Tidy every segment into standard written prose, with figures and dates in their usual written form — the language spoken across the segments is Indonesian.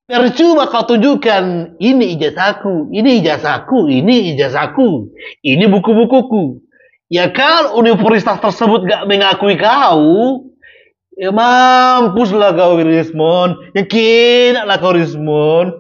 Percuma kau tunjukkan, ini ijazahku, ini ijazahku, ini ijazahku, ini buku-bukuku. Ya kalau universitas tersebut gak mengakui kau, ya mampuslah kau Rismon. Ya kena lah kau Rismon.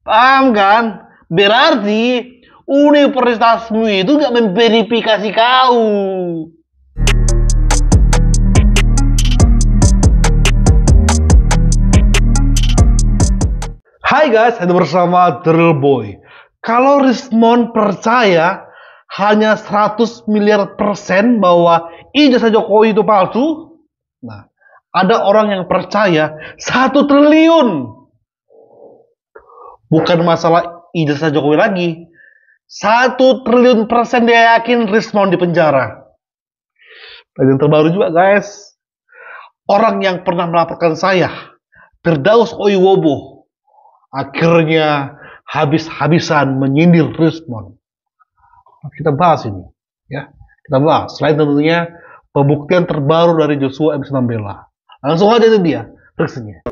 Paham kan? Berarti universitasmu itu gak memverifikasi kau. Hai guys, ada bersama Drill Boy. Kalau Rismon percaya hanya 100 miliar persen bahwa ijazah Jokowi itu palsu, nah, ada orang yang percaya 1 triliun. Bukan masalah ijazah Jokowi lagi. 1 triliun persen dia yakin Rismon di penjara. Dan yang terbaru juga guys, orang yang pernah melaporkan saya, Firdaus Oiwobo, akhirnya habis-habisan menyindir Rismon. Kita bahas ini, ya. Kita bahas. Selain tentunya pembuktian terbaru dari Joshua MC Nambela. Langsung aja itu dia reaksinya.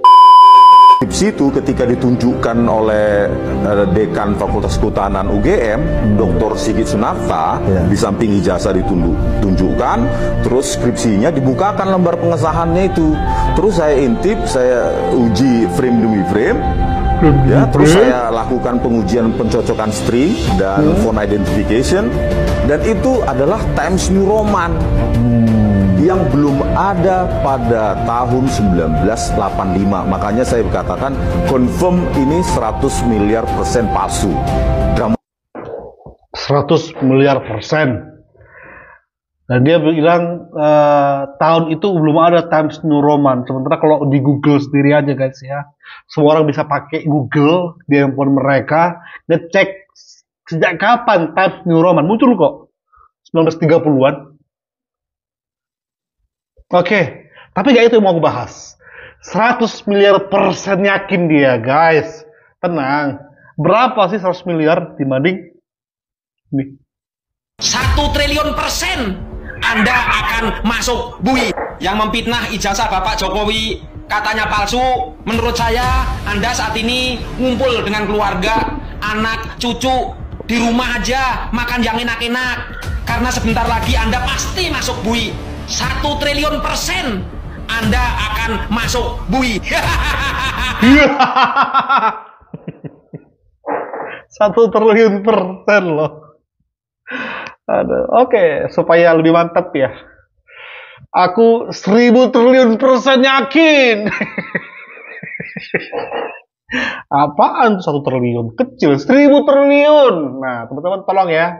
Di situ ketika ditunjukkan oleh Dekan Fakultas Kehutanan UGM, Dr. Sigit Sunarta, di samping ijazah ditunjukkan, terus skripsinya dibukakan lembar pengesahannya itu. Terus saya intip, saya uji frame demi frame. Ya, terus saya lakukan pengujian pencocokan string dan font identification, dan itu adalah Times New Roman yang belum ada pada tahun 1985. Makanya saya katakan confirm ini 100 miliar persen palsu. 100 miliar persen. Dan dia bilang tahun itu belum ada Times New Roman. Sementara kalau di Google sendiri aja guys ya, semua orang bisa pakai Google di handphone mereka, ngecek sejak kapan Times New Roman muncul kok, 1930-an. Oke, tapi gak itu yang mau aku bahas. 100 miliar persen yakin dia guys. Tenang. Berapa sih 100 miliar dibanding nih? 1 triliun persen Anda akan masuk bui. Yang memfitnah ijazah Bapak Jokowi katanya palsu. Menurut saya Anda saat ini ngumpul dengan keluarga, anak, cucu, di rumah aja makan yang enak-enak, karena sebentar lagi Anda pasti masuk bui. 1 triliun persen Anda akan masuk bui. 1 triliun persen loh. Aduh, oke, supaya lebih mantap ya, aku 1000 triliun persen yakin. Apaan tuh 1 triliun? Kecil, 1000 triliun. Nah, teman-teman tolong ya,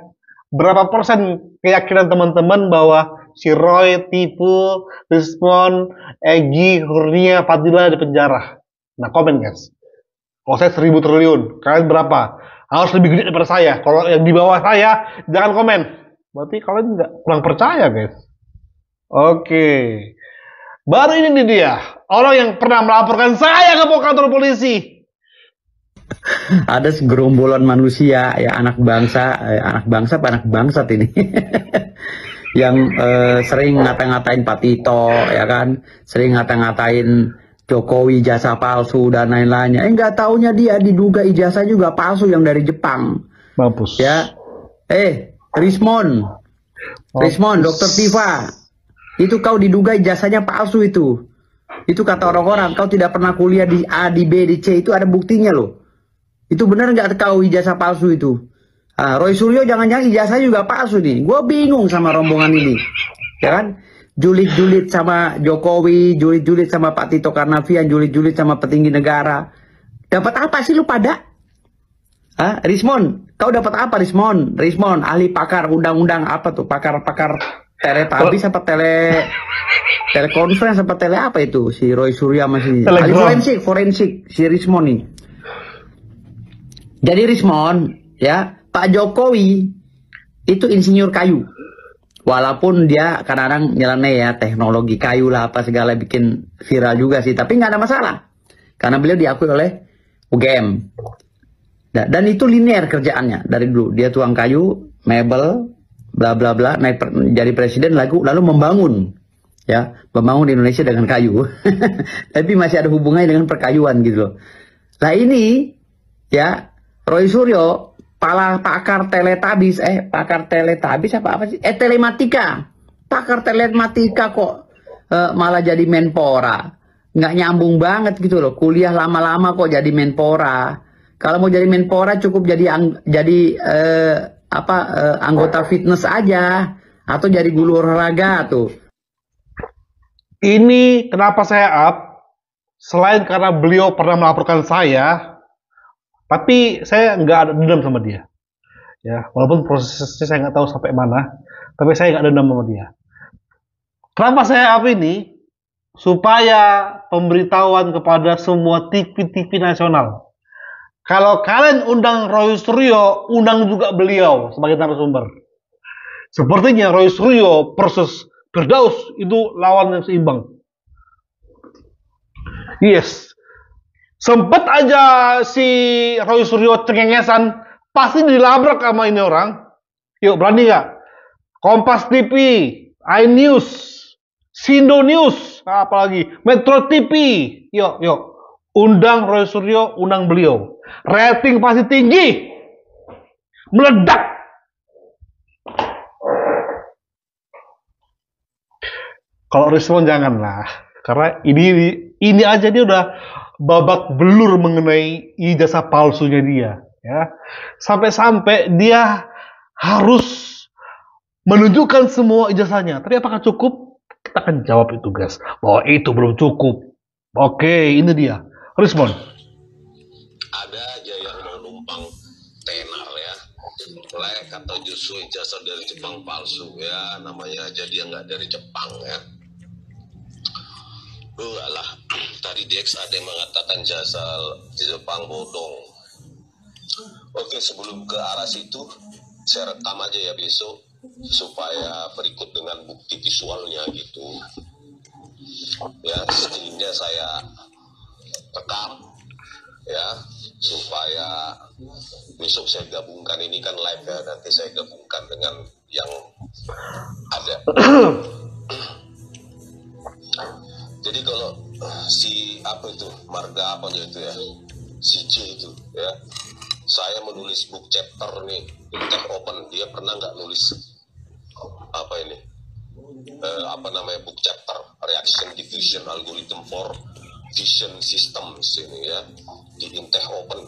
berapa persen keyakinan teman-teman bahwa si Roy tipu, Rismon, Egy, Hurnia, Fadila di penjara? Nah, komen guys. Kalau saya 1000 triliun, kalian berapa? Harus lebih gede daripada saya. Kalau yang di bawah saya, jangan komen. Berarti kalian nggak kurang percaya guys. Oke. Baru ini nih dia, orang yang pernah melaporkan saya ke kantor polisi. Ada segerombolan manusia, ya anak bangsa apa anak bangsat ini. Yang sering ngata-ngatain Pak Tito, ya kan, sering ngata-ngatain Jokowi ijazah palsu dan lain-lainnya. Nggak taunya dia diduga ijazah juga palsu yang dari Jepang. Mampus. Ya, Rismon, Dr. Tifa, itu kau diduga ijazahnya palsu itu. Itu kata orang-orang, kau tidak pernah kuliah di A, di B, di C, itu ada buktinya loh. Itu benar nggak kau ijazah palsu itu? Roy Suryo jangan-jangan ijazah juga palsu nih. Gue bingung sama rombongan ini, ya kan? Julid-julid sama Jokowi, julid-julid sama Pak Tito Karnavian, julid-julid sama petinggi negara. Dapat apa sih lu pada? Rismon, kau dapat apa Rismon? Rismon, ahli pakar undang-undang apa tuh? Pakar-pakar teletabis apa telekonferensi apa tele apa itu? Si Roy Surya masih ahli forensik si Rismon nih. Jadi Rismon, ya, Pak Jokowi itu insinyur kayu. Walaupun dia kadang-kadang nyeleneh ya, teknologi kayu lah apa segala bikin viral juga sih. Tapi nggak ada masalah. Karena beliau diakui oleh UGM. Dan itu linear kerjaannya dari dulu. Dia tuang kayu, mebel, bla bla bla, naik jadi presiden lalu membangun. Ya, membangun Indonesia dengan kayu. Tapi masih ada hubungannya dengan perkayuan gitu loh. Lah ini ya Roy Suryo pakar teletabis apa sih? Telematika. Pakar telematika kok malah jadi Menpora. Nggak nyambung banget gitu loh. Kuliah lama-lama kok jadi Menpora. Kalau mau jadi Menpora cukup jadi anggota fitness aja atau jadi guru olahraga tuh. Ini kenapa saya up? Selain karena beliau pernah melaporkan saya, tapi saya nggak ada dendam sama dia. Ya, walaupun prosesnya saya nggak tahu sampai mana, tapi saya nggak dendam sama dia. Kenapa saya up ini? Supaya pemberitahuan kepada semua TV-TV nasional. Kalau kalian undang Roy Suryo, undang juga beliau sebagai narasumber. Sepertinya Roy Suryo versus Firdaus itu lawan yang seimbang. Yes. Sempet aja si Roy Suryo cengengesan, pasti dilabrak sama ini orang. Yuk, berani nggak? Kompas TV, iNews, Sindo News, apalagi Metro TV. Yuk, undang Roy Suryo, undang beliau. Rating pasti tinggi, meledak. Kalau respon janganlah, karena ini aja dia udah babak belur mengenai ijazah palsunya dia, ya. Sampai-sampai dia harus menunjukkan semua ijazahnya. Tapi apakah cukup? Kita akan jawab itu, guys, bahwa itu belum cukup. Oke, ini dia respon. Ada aja yang mau numpang tenar ya, lek atau justru ijazah dari Jepang palsu ya, namanya aja dia nggak dari Jepang ya. Alah, tadi Dex ada yang mengatakan jasa di Jepang bodong. Oke, sebelum ke arah situ, saya rekam aja ya besok supaya berikut dengan bukti visualnya gitu. Ya, screennya saya rekam ya supaya besok saya gabungkan, ini kan live ya, nanti saya gabungkan dengan yang ada. Jadi kalau si apa itu marga apanya itu ya, si C itu ya, saya menulis book chapter nih Intech Open, dia pernah nggak nulis apa ini apa namanya book chapter reaction diffusion algorithm for vision systems ini ya di Intech Open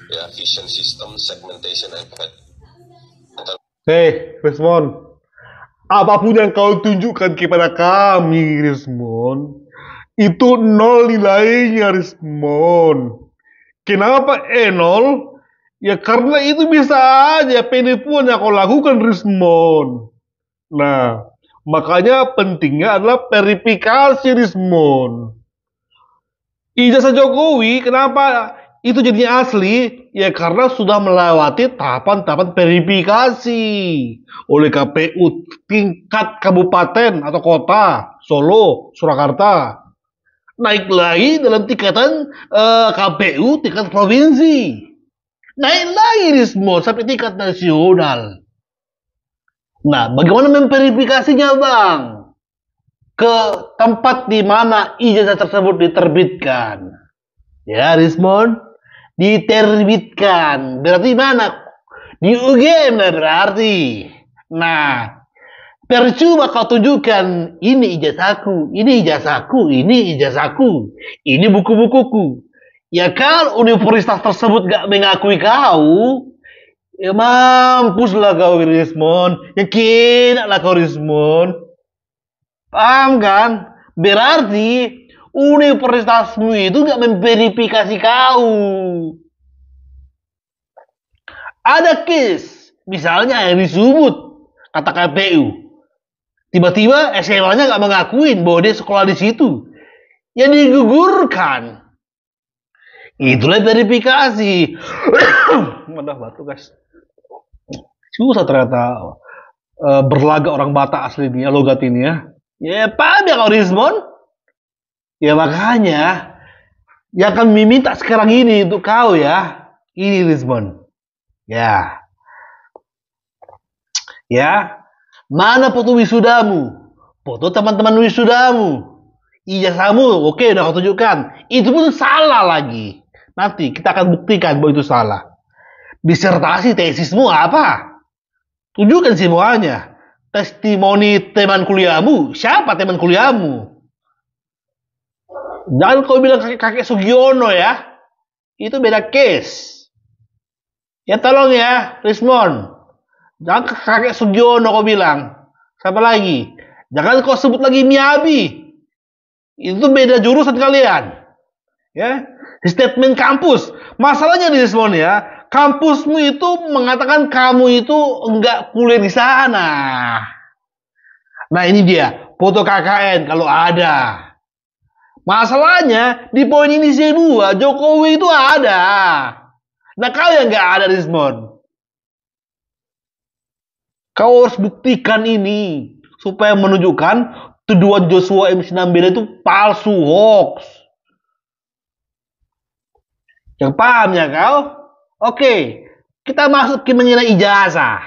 ya, vision system segmentation and Respon. Apapun yang kau tunjukkan kepada kami, Rismon, itu nol nilainya, Rismon. Kenapa 0? Ya karena itu bisa aja penipuan yang kau lakukan, Rismon. Nah, makanya pentingnya adalah verifikasi, Rismon. Ijazah Jokowi, kenapa itu jadinya asli? Ya karena sudah melewati tahapan-tahapan verifikasi oleh KPU tingkat kabupaten atau kota, Solo, Surakarta. Naik lagi dalam tingkatan KPU tingkat provinsi. Naik lagi Rismo sampai tingkat nasional. Nah, bagaimana memverifikasinya, Bang? Ke tempat di mana ijazah tersebut diterbitkan. Ya, Rismon, diterbitkan. Berarti mana? Di UGM lah berarti. Nah, percuma kau tunjukkan ini ijazahku, ini ijazahku, ini ijazahku, ini buku-bukuku. Ya kalau universitas tersebut gak mengakui kau, ya mampuslah kau, Rismon. Ya kena lah kau, Rismon. Paham kan? Berarti universitasmu itu gak memverifikasi kau. Ada case, misalnya yang disebut kata KPU, tiba-tiba SMA-nya gak mengakuin bahwa dia sekolah di situ, ya digugurkan. Itulah verifikasi. Udah batuk, guys. Susah ternyata berlagak orang Batak asli ini, logat ini ya. Ya paham ya kau, Rismon? Ya makanya yang kami minta sekarang ini untuk kau ya, ini Rismon. Ya, mana foto wisudamu, foto teman-teman wisudamu, ijazahmu, oke udah kau tunjukkan, itu pun salah lagi. Nanti kita akan buktikan bahwa itu salah. Disertasi tesismu apa? Tunjukkan semuanya. Testimoni teman kuliahmu. Siapa teman kuliahmu? Jangan kau bilang kakek Sugiono ya. Itu beda case. Ya tolong ya, Rismon. Jangan kakek Sugiono kau bilang. Siapa lagi? Jangan kau sebut lagi Miyabi. Itu beda jurusan kalian. Ya, di statement kampus. Masalahnya di Rismon ya, kampusmu itu mengatakan kamu itu enggak kuliah di sana. Nah ini dia, foto KKN kalau ada. Masalahnya di poin ini semua Jokowi itu ada. Nah kau yang nggak ada Rismon. Kau harus buktikan ini supaya menunjukkan tuduhan Joshua MC6 itu palsu, hoax. Yang paham ya kau? Oke, kita masuk ke mengenai ijazah.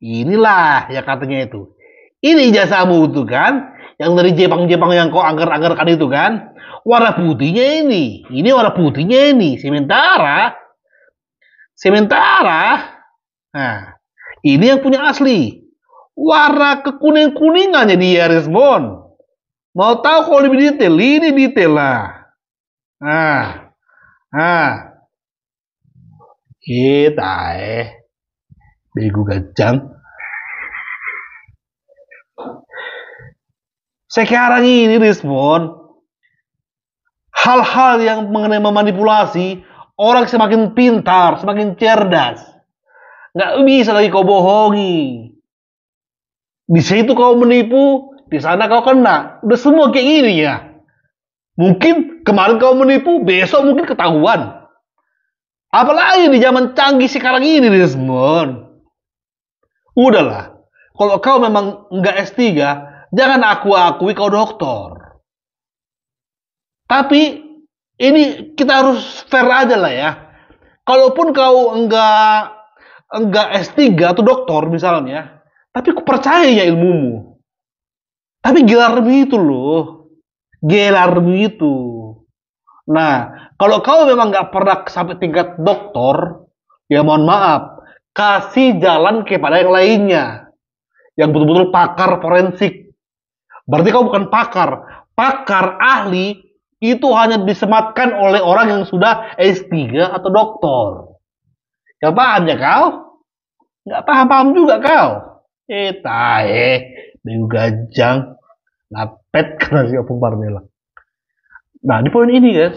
Inilah ya katanya itu. Ini ijazahmu itu kan, yang dari Jepang-Jepang yang kau anggar-anggarkan itu kan. Warna putihnya ini warna putihnya ini. Sementara, nah, ini yang punya asli. Warna kekuning-kuningannya dia, Rismon. Mau tahu kalau lebih detail? Ini detail lah. Kita bego gajang. Sekarang ini Rismon, hal-hal yang mengenai memanipulasi orang semakin pintar, semakin cerdas. Nggak bisa lagi kau bohongi. Di situ kau menipu, di sana kau kena. Udah semua kayak gini ya. Mungkin kemarin kau menipu, besok mungkin ketahuan. Apalagi di zaman canggih sekarang ini, Rismon. Udahlah, kalau kau memang nggak S3, jangan akui kau doktor. Tapi ini kita harus fair aja lah ya. Kalaupun kau enggak S3 atau doktor misalnya, tapi aku percaya ya ilmumu. Tapi gelarmu itu loh. Gelarmu itu. Nah, kalau kau memang nggak pernah sampai tingkat doktor, ya mohon maaf, kasih jalan kepada yang lainnya. Yang betul-betul pakar forensik. Berarti kau bukan pakar. Pakar ahli itu hanya disematkan oleh orang yang sudah S3 atau doktor. Ya paham ya kau? Nggak paham juga kau. Bego gajang. Lapet karena si Opung Parmela. Nah, di poin ini guys,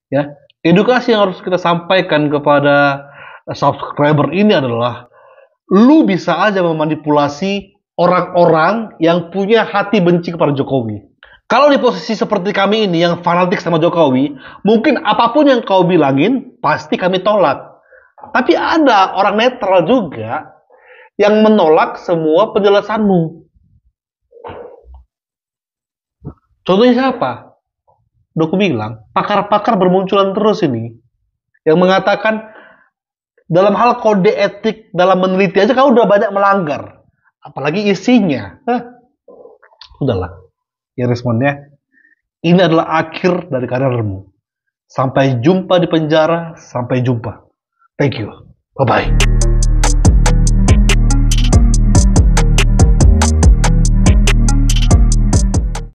ya, edukasi yang harus kita sampaikan kepada subscriber ini adalah lu bisa aja memanipulasi orang-orang yang punya hati benci kepada Jokowi. Kalau di posisi seperti kami ini yang fanatik sama Jokowi, mungkin apapun yang kau bilangin pasti kami tolak. Tapi ada orang netral juga yang menolak semua penjelasanmu. Contohnya siapa? Udah aku bilang, pakar-pakar bermunculan terus ini. Yang mengatakan, dalam hal kode etik, dalam meneliti aja kau udah banyak melanggar. Apalagi isinya. Udahlah. Ya responnya, ini adalah akhir dari karirmu. Sampai jumpa di penjara, sampai jumpa. Thank you. Bye-bye.